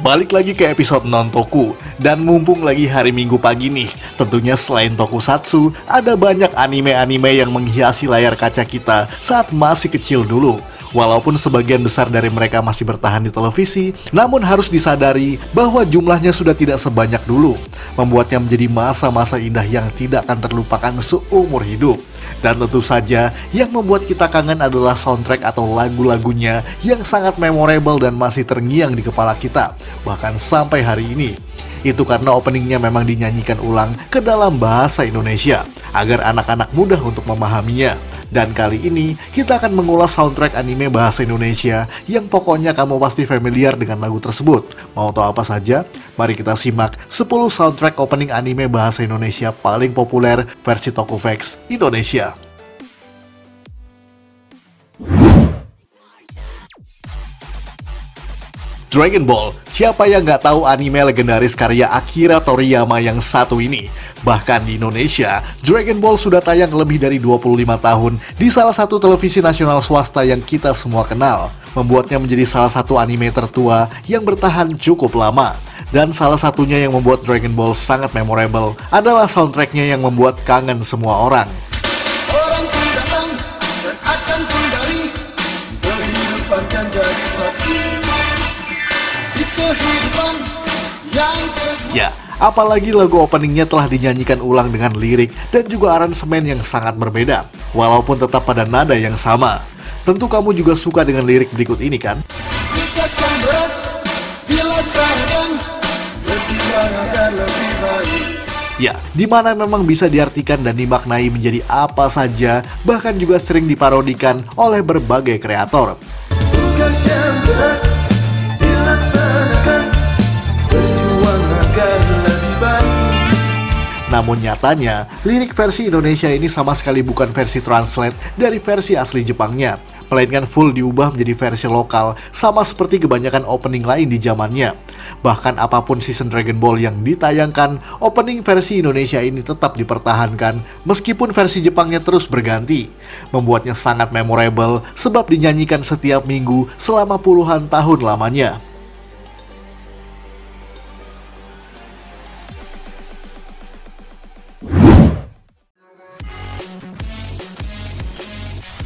Balik lagi ke episode non-toku, dan mumpung lagi hari Minggu pagi nih, tentunya selain tokusatsu, ada banyak anime-anime yang menghiasi layar kaca kita saat masih kecil dulu. Walaupun sebagian besar dari mereka masih bertahan di televisi, namun harus disadari bahwa jumlahnya sudah tidak sebanyak dulu, membuatnya menjadi masa-masa indah yang tidak akan terlupakan seumur hidup. Dan tentu saja, yang membuat kita kangen adalah soundtrack atau lagu-lagunya yang sangat memorable dan masih terngiang di kepala kita, bahkan sampai hari ini. Itu karena openingnya memang dinyanyikan ulang ke dalam bahasa Indonesia, agar anak-anak mudah untuk memahaminya. Dan kali ini, kita akan mengulas soundtrack anime bahasa Indonesia yang pokoknya kamu pasti familiar dengan lagu tersebut. Mau tahu apa saja? Mari kita simak 10 soundtrack opening anime bahasa Indonesia paling populer versi Tokuvex Indonesia. Dragon Ball, siapa yang nggak tahu anime legendaris karya Akira Toriyama yang satu ini? Bahkan di Indonesia, Dragon Ball sudah tayang lebih dari 25 tahun di salah satu televisi nasional swasta yang kita semua kenal, membuatnya menjadi salah satu anime tertua yang bertahan cukup lama. Dan salah satunya yang membuat Dragon Ball sangat memorable adalah soundtracknya yang membuat kangen semua orang. Orang pun datang dan akan kembali, kehidupan kan jadi satu di kehidupan yang Ya, apalagi lagu openingnya telah dinyanyikan ulang dengan lirik dan juga aransemen yang sangat berbeda, walaupun tetap pada nada yang sama. Tentu kamu juga suka dengan lirik berikut ini kan? tugas yang berat dilaksanakan, lebih banyak dan lebih baik. Ya, dimana memang bisa diartikan dan dimaknai menjadi apa saja, bahkan juga sering diparodikan oleh berbagai kreator. Tugas yang berat dilaksanakan, berjuang agar lebih baik. Namun nyatanya, lirik versi Indonesia ini sama sekali bukan versi translate dari versi asli Jepangnya, melainkan full diubah menjadi versi lokal, sama seperti kebanyakan opening lain di zamannya. Bahkan apapun season Dragon Ball yang ditayangkan, opening versi Indonesia ini tetap dipertahankan, meskipun versi Jepangnya terus berganti. Membuatnya sangat memorable, sebab dinyanyikan setiap minggu selama puluhan tahun lamanya.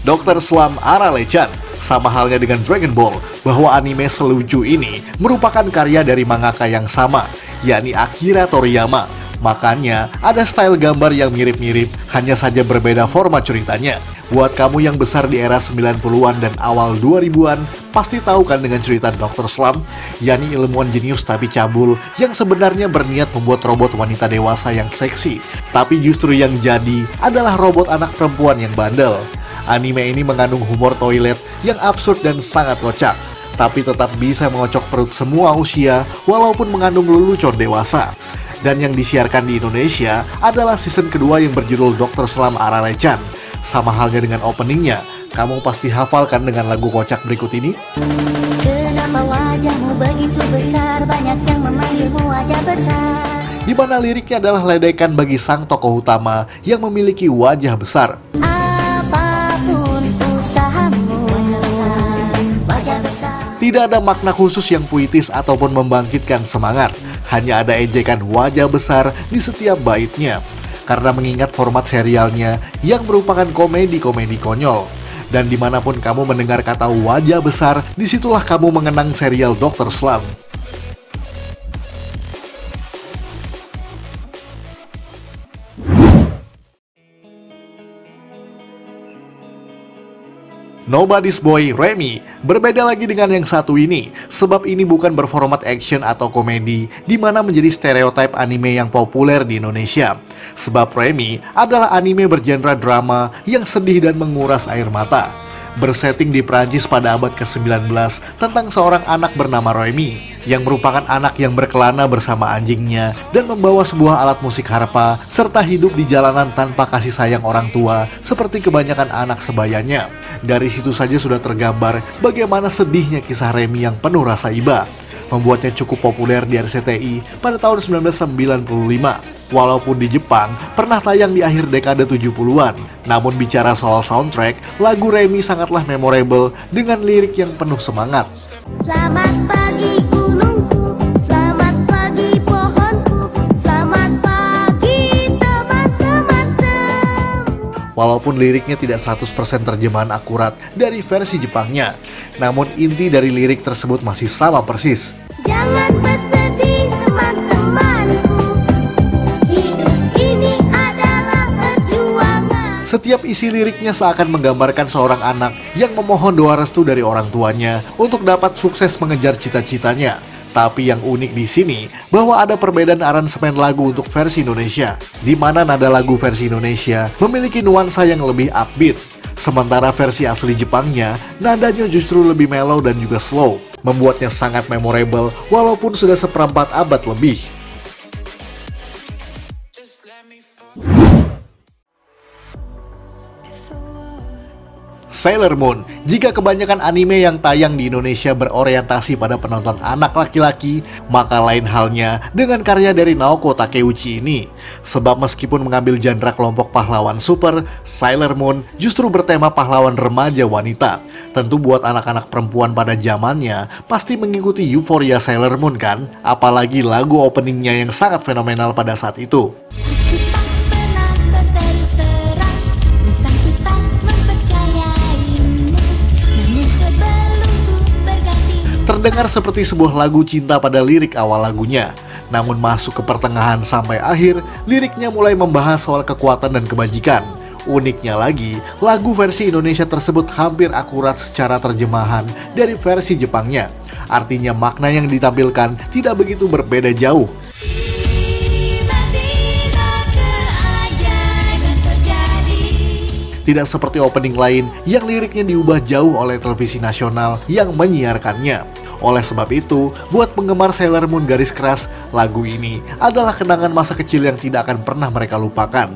Dr. Slump Arale-chan, sama halnya dengan Dragon Ball, bahwa anime selucu ini merupakan karya dari mangaka yang sama, yakni Akira Toriyama. Makanya ada style gambar yang mirip-mirip, hanya saja berbeda format ceritanya. Buat kamu yang besar di era 90-an dan awal 2000-an, pasti tahu kan dengan cerita Dr. Slump, yakni ilmuwan jenius tapi cabul yang sebenarnya berniat membuat robot wanita dewasa yang seksi. Tapi justru yang jadi adalah robot anak perempuan yang bandel. Anime ini mengandung humor toilet yang absurd dan sangat kocak, tapi tetap bisa mengocok perut semua usia walaupun mengandung lelucon dewasa. Dan yang disiarkan di Indonesia adalah season kedua yang berjudul Dr. Slump Arale-chan. Sama halnya dengan openingnya, kamu pasti hafalkan dengan lagu kocak berikut ini. Kenapa wajahmu begitu besar, banyak yang memanggilmu wajah besar. Di mana liriknya adalah ledekan bagi sang tokoh utama yang memiliki wajah besar. Apapun usahamu, wajah besar. Tidak ada makna khusus yang puitis ataupun membangkitkan semangat. Hanya ada ejekan wajah besar di setiap baitnya. Karena mengingat format serialnya yang merupakan komedi-komedi konyol. Dan dimanapun kamu mendengar kata wajah besar, disitulah kamu mengenang serial Dr. Slump. Nobody's Boy Remy berbeda lagi dengan yang satu ini, sebab ini bukan berformat action atau komedi, di mana menjadi stereotip anime yang populer di Indonesia. Sebab Remy adalah anime bergenre drama yang sedih dan menguras air mata. Bersetting di Prancis pada abad ke-19 tentang seorang anak bernama Remy yang merupakan anak yang berkelana bersama anjingnya dan membawa sebuah alat musik harpa serta hidup di jalanan tanpa kasih sayang orang tua seperti kebanyakan anak sebayanya. Dari situ saja sudah tergambar bagaimana sedihnya kisah Remy yang penuh rasa iba, membuatnya cukup populer di RCTI pada tahun 1995. Walaupun di Jepang pernah tayang di akhir dekade 70-an. Namun bicara soal soundtrack, lagu Remy sangatlah memorable dengan lirik yang penuh semangat. Selamat pagi gunungku, Walaupun liriknya tidak 100% terjemahan akurat dari versi Jepangnya, namun inti dari lirik tersebut masih sama persis. Jangan bersedih teman-temanku, hidup ini adalah perjuangan. Setiap isi liriknya seakan menggambarkan seorang anak yang memohon doa restu dari orang tuanya untuk dapat sukses mengejar cita-citanya. Tapi yang unik di sini bahwa ada perbedaan aransemen lagu untuk versi Indonesia, di mana nada lagu versi Indonesia memiliki nuansa yang lebih upbeat, sementara versi asli Jepangnya nadanya justru lebih mellow dan juga slow, membuatnya sangat memorable walaupun sudah seperempat abad lebih. Sailor Moon. Jika kebanyakan anime yang tayang di Indonesia berorientasi pada penonton anak laki-laki, maka lain halnya dengan karya dari Naoko Takeuchi ini. Sebab meskipun mengambil genre kelompok pahlawan super, Sailor Moon justru bertema pahlawan remaja wanita. Tentu buat anak-anak perempuan pada zamannya pasti mengikuti euforia Sailor Moon kan? Apalagi lagu openingnya yang sangat fenomenal pada saat itu. Terdengar seperti sebuah lagu cinta pada lirik awal lagunya. Namun masuk ke pertengahan sampai akhir, liriknya mulai membahas soal kekuatan dan kebajikan. Uniknya lagi, lagu versi Indonesia tersebut hampir akurat secara terjemahan dari versi Jepangnya. Artinya makna yang ditampilkan tidak begitu berbeda jauh. Tidak seperti opening lain yang liriknya diubah jauh oleh televisi nasional yang menyiarkannya. Oleh sebab itu, buat penggemar Sailor Moon garis keras, lagu ini adalah kenangan masa kecil yang tidak akan pernah mereka lupakan.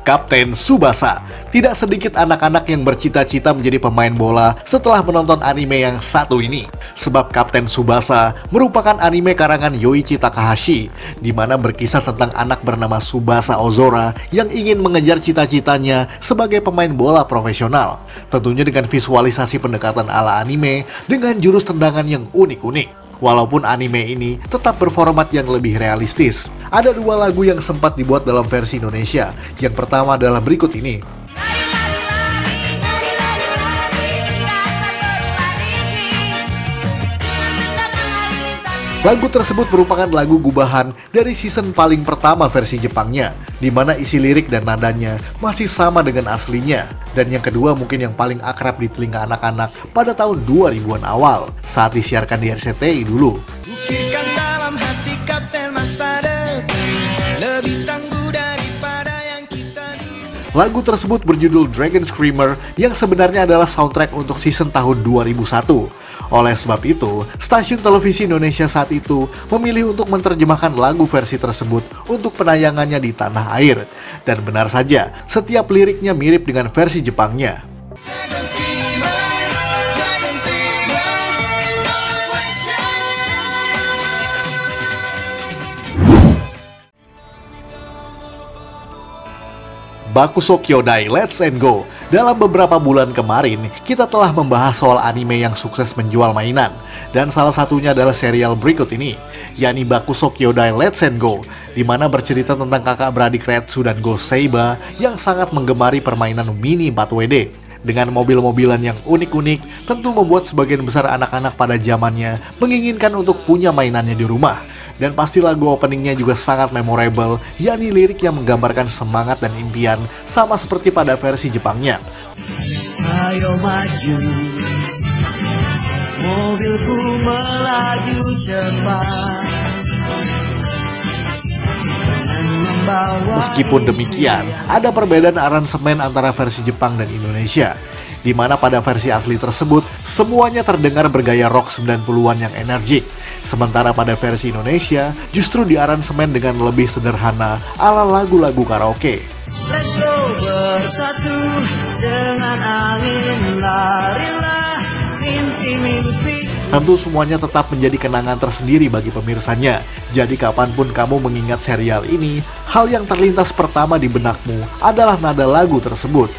Kapten Tsubasa. Tidak sedikit anak-anak yang bercita-cita menjadi pemain bola setelah menonton anime yang satu ini. Sebab Kapten Tsubasa merupakan anime karangan Yoichi Takahashi, di mana berkisah tentang anak bernama Tsubasa Ozora yang ingin mengejar cita-citanya sebagai pemain bola profesional. Tentunya dengan visualisasi pendekatan ala anime dengan jurus tendangan yang unik-unik. Walaupun anime ini tetap berformat yang lebih realistis. Ada dua lagu yang sempat dibuat dalam versi Indonesia. Yang pertama adalah berikut ini. Lagu tersebut merupakan lagu gubahan dari season paling pertama versi Jepangnya, di mana isi lirik dan nadanya masih sama dengan aslinya. Dan yang kedua mungkin yang paling akrab di telinga anak-anak pada tahun 2000-an awal, saat disiarkan di RCTI dulu. Ukirkan dalam hati kapten masa depan, lebih tangguh daripada yang kita dulu. Lagu tersebut berjudul Dragon Screamer yang sebenarnya adalah soundtrack untuk season tahun 2001. Oleh sebab itu, stasiun televisi Indonesia saat itu memilih untuk menerjemahkan lagu versi tersebut untuk penayangannya di tanah air. Dan benar saja, setiap liriknya mirip dengan versi Jepangnya. Dragon Screamer, Dragon Fever, no question. Bakuso Kyodai Let's and Go. Dalam beberapa bulan kemarin, kita telah membahas soal anime yang sukses menjual mainan. Dan salah satunya adalah serial berikut ini, yakni Bakuso Kyodai Let's and Go, di mana bercerita tentang kakak beradik Retsu dan Go Seiba yang sangat menggemari permainan mini 4WD. Dengan mobil-mobilan yang unik-unik, tentu membuat sebagian besar anak-anak pada zamannya menginginkan untuk punya mainannya di rumah. Dan pasti lagu openingnya juga sangat memorable, yakni lirik yang menggambarkan semangat dan impian, sama seperti pada versi Jepangnya. Ayo maju, mobilku melaju cepat. Meskipun demikian, ada perbedaan aransemen antara versi Jepang dan Indonesia, di mana pada versi asli tersebut, semuanya terdengar bergaya rock 90-an yang energik. Sementara pada versi Indonesia, justru diaransemen dengan lebih sederhana ala lagu-lagu karaoke. Let's go bersatu dengan angin, larilah mimpi-mimpi. Tentu semuanya tetap menjadi kenangan tersendiri bagi pemirsanya. Jadi kapanpun kamu mengingat serial ini, hal yang terlintas pertama di benakmu adalah nada lagu tersebut.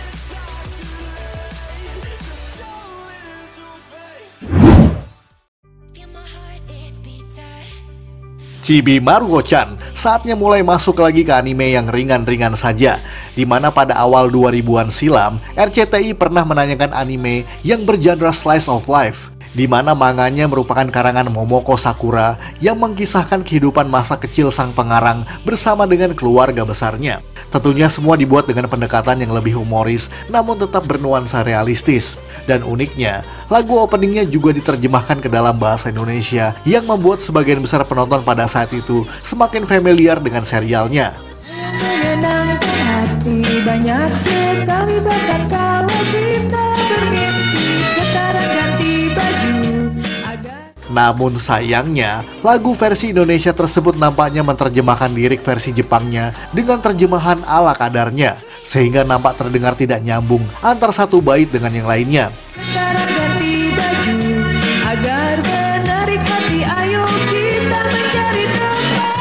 Chibi Maruko-chan saatnya mulai masuk lagi ke anime yang ringan-ringan saja, di mana pada awal 2000-an silam, RCTI pernah menanyakan anime yang bergenre slice of life, di mana manganya merupakan karangan Momoko Sakura yang mengisahkan kehidupan masa kecil sang pengarang bersama dengan keluarga besarnya. Tentunya semua dibuat dengan pendekatan yang lebih humoris, namun tetap bernuansa realistis. Dan uniknya, lagu openingnya juga diterjemahkan ke dalam bahasa Indonesia yang membuat sebagian besar penonton pada saat itu semakin familiar dengan serialnya. Menyenangkan hati, banyak sekali bakat kalau kita bermimpi. Sekarang ganti baju agar... Namun sayangnya, lagu versi Indonesia tersebut nampaknya menerjemahkan lirik versi Jepangnya dengan terjemahan ala kadarnya, sehingga nampak terdengar tidak nyambung antar satu bait dengan yang lainnya. Sekarang ganti baju agar menarik hati, ayo kita mencari teman.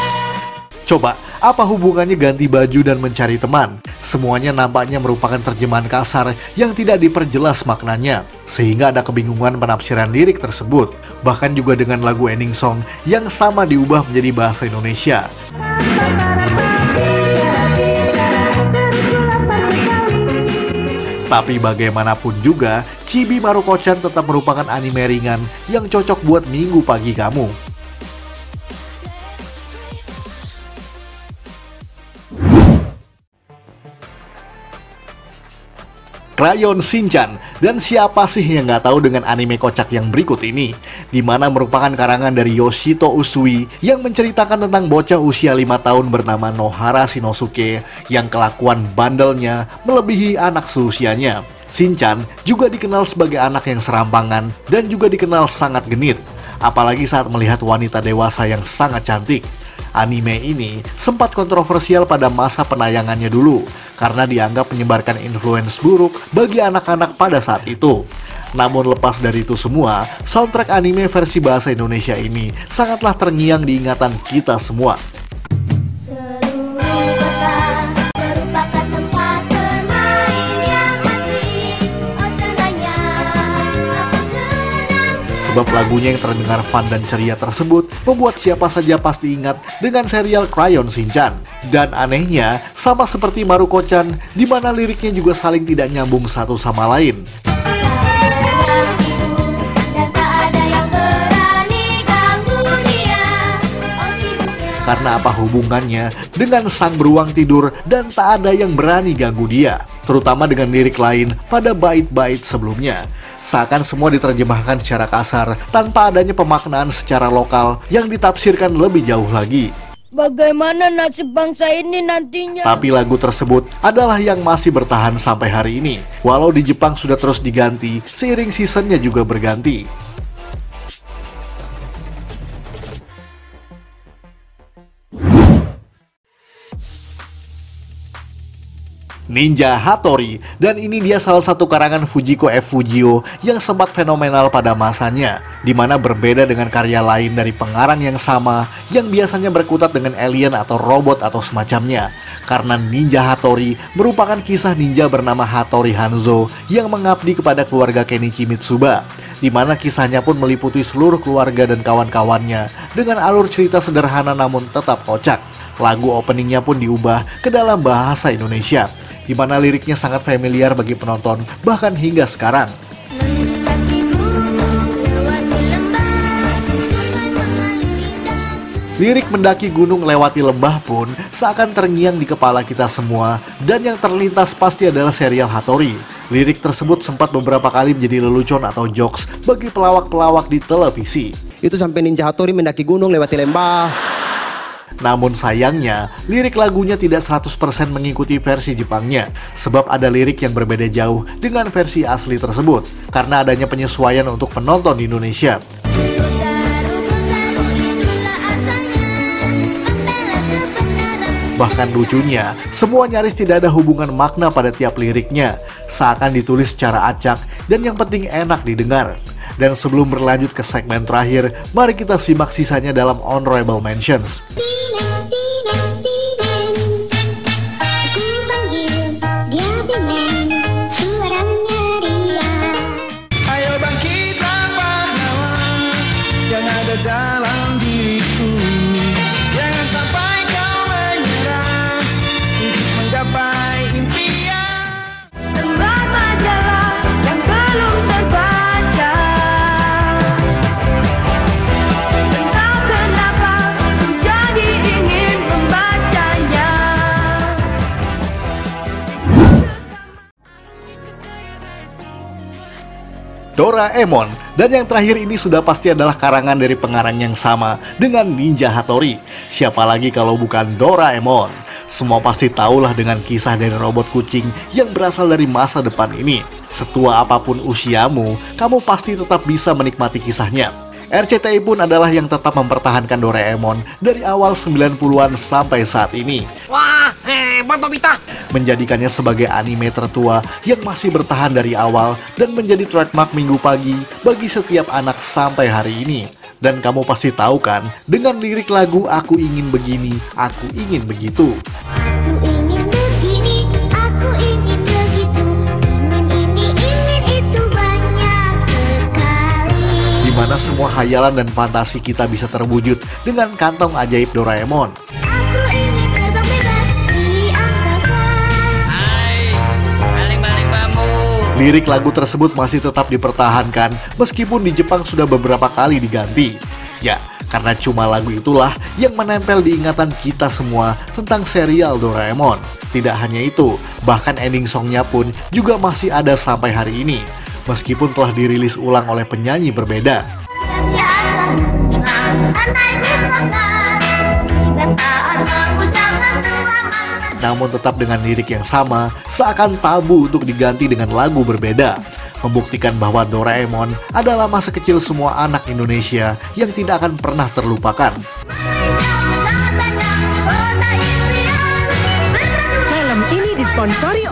Coba, apa hubungannya ganti baju dan mencari teman? Semuanya nampaknya merupakan terjemahan kasar yang tidak diperjelas maknanya, sehingga ada kebingungan penafsiran lirik tersebut. Bahkan juga dengan lagu ending song yang sama diubah menjadi bahasa Indonesia. Tapi bagaimanapun juga, Chibi Maruko-chan tetap merupakan anime ringan yang cocok buat minggu pagi kamu. Crayon Shinchan, dan siapa sih yang nggak tahu dengan anime kocak yang berikut ini, di mana merupakan karangan dari Yoshito Usui yang menceritakan tentang bocah usia 5 tahun bernama Nohara Shinosuke yang kelakuan bandelnya melebihi anak seusianya. Shinchan juga dikenal sebagai anak yang serampangan dan juga dikenal sangat genit, apalagi saat melihat wanita dewasa yang sangat cantik. Anime ini sempat kontroversial pada masa penayangannya dulu karena dianggap menyebarkan influence buruk bagi anak-anak pada saat itu. Namun lepas dari itu semua, soundtrack anime versi bahasa Indonesia ini sangatlah terngiang di ingatan kita semua. Seluruh kota merupakan tempat bermain yang asik. Oh senangnya, aku senang. Sebab lagunya yang terdengar fun dan ceria tersebut membuat siapa saja pasti ingat dengan serial Crayon Shinchan. Dan anehnya, sama seperti Maruko-chan, di mana liriknya juga saling tidak nyambung satu sama lain. Karena apa hubungannya dengan sang beruang tidur dan tak ada yang berani ganggu dia, terutama dengan lirik lain pada bait-bait sebelumnya. Seakan semua diterjemahkan secara kasar tanpa adanya pemaknaan secara lokal yang ditafsirkan lebih jauh lagi. Bagaimana nasib bangsa ini nantinya? Tapi lagu tersebut adalah yang masih bertahan sampai hari ini, walau di Jepang sudah terus diganti seiring seasonnya juga berganti. Ninja Hattori, dan ini dia salah satu karangan Fujiko F. Fujio yang sempat fenomenal pada masanya, di mana berbeda dengan karya lain dari pengarang yang sama yang biasanya berkutat dengan alien atau robot atau semacamnya. Karena Ninja Hattori merupakan kisah ninja bernama Hattori Hanzo yang mengabdi kepada keluarga Kenichi Mitsuba, di mana kisahnya pun meliputi seluruh keluarga dan kawan-kawannya dengan alur cerita sederhana namun tetap kocak. Lagu openingnya pun diubah ke dalam bahasa Indonesia, di mana liriknya sangat familiar bagi penonton bahkan hingga sekarang. Lirik mendaki gunung lewati lembah pun seakan terngiang di kepala kita semua, dan yang terlintas pasti adalah serial Hattori. Lirik tersebut sempat beberapa kali menjadi lelucon atau jokes bagi pelawak-pelawak di televisi. Itu sampai Ninja Hattori mendaki gunung lewati lembah. Namun sayangnya, lirik lagunya tidak 100% mengikuti versi Jepangnya, sebab ada lirik yang berbeda jauh dengan versi asli tersebut, karena adanya penyesuaian untuk penonton di Indonesia. Bahkan lucunya, semua nyaris tidak ada hubungan makna pada tiap liriknya, seakan ditulis secara acak dan yang penting enak didengar. Dan sebelum berlanjut ke segmen terakhir, mari kita simak sisanya dalam Honorable Mentions. Ayo bangkitlah pahlawan yang ada dalam diriku. Doraemon. Dan yang terakhir ini sudah pasti adalah karangan dari pengarang yang sama dengan Ninja Hattori. Siapa lagi kalau bukan Doraemon? Semua pasti tahulah dengan kisah dari robot kucing yang berasal dari masa depan ini. Setua apapun usiamu, kamu pasti tetap bisa menikmati kisahnya. RCTI pun adalah yang tetap mempertahankan Doraemon dari awal 90-an sampai saat ini. Wah, hebat Nobita. Menjadikannya sebagai anime tertua yang masih bertahan dari awal dan menjadi trademark Minggu Pagi bagi setiap anak sampai hari ini. Dan kamu pasti tahu kan, dengan lirik lagu Aku Ingin Begini, Aku Ingin Begitu. Aku ingin begini, aku ingin begitu, ingin ini, ingin itu banyak sekali. Dimana semua hayalan dan fantasi kita bisa terwujud dengan kantong ajaib Doraemon. Aku ingin terbang bebas di angkasa. Hai, baling-baling bambu. Lirik lagu tersebut masih tetap dipertahankan meskipun di Jepang sudah beberapa kali diganti. Ya, karena cuma lagu itulah yang menempel di ingatan kita semua tentang serial Doraemon. Tidak hanya itu, bahkan ending songnya pun juga masih ada sampai hari ini, meskipun telah dirilis ulang oleh penyanyi berbeda. Namun tetap dengan lirik yang sama, seakan tabu untuk diganti dengan lagu berbeda. Membuktikan bahwa Doraemon adalah masa kecil semua anak Indonesia yang tidak akan pernah terlupakan. Film ini disponsori.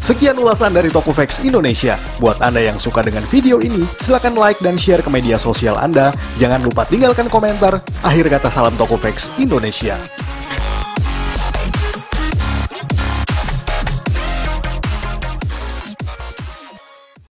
Sekian ulasan dari Tokofax Indonesia. Buat Anda yang suka dengan video ini, silahkan like dan share ke media sosial Anda. Jangan lupa tinggalkan komentar. Akhir kata salam Tokofax Indonesia.